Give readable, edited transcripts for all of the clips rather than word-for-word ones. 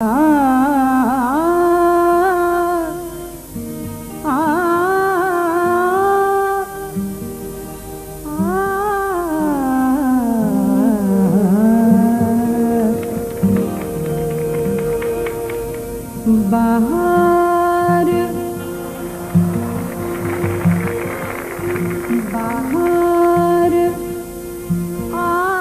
बाहर बाहर आई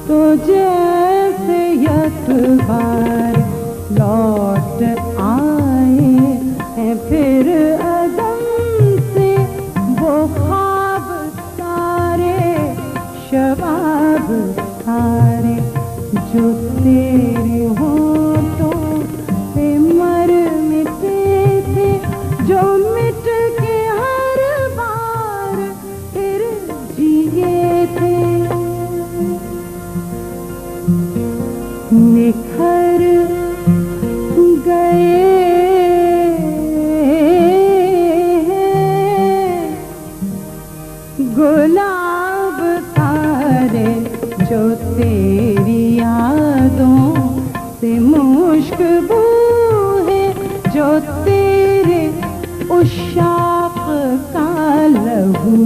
तो जैसे यतबार लौट आए हैं फिर अदम से वो ख्वाब सारे शबाब सारे जो तेरे होठों पे मर मिटे थे, जो मिट के हर बार फिर जिए थे। निखर गए गुलाब सारे जो तेरी यादों से मुश्कबू है, जो तेरे उशाक का लहू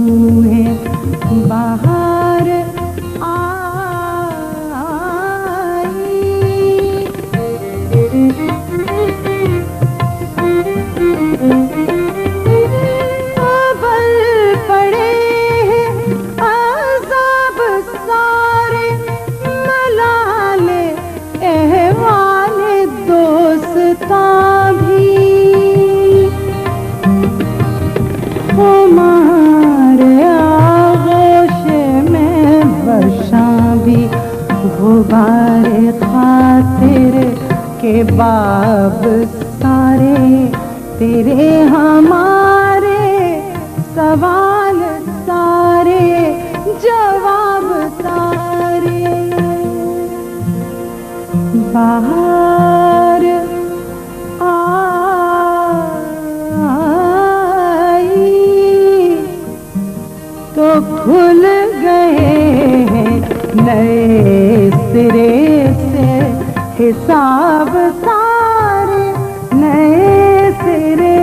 है। बाहर हमारे आगोश में वर्षा भी गुबारे खातिर के बाब सारे तेरे हमारे सवाल सारे जवाब सारे। बाहर तो खुल गए हैं नए सिरे से हिसाब सारे, नए सिरे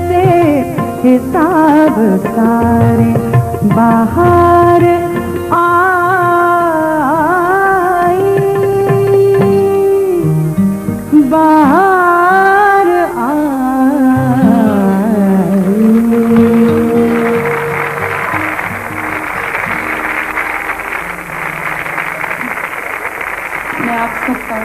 से हिसाब सारे। बाहर आई बाहर आई। मैं आप सबका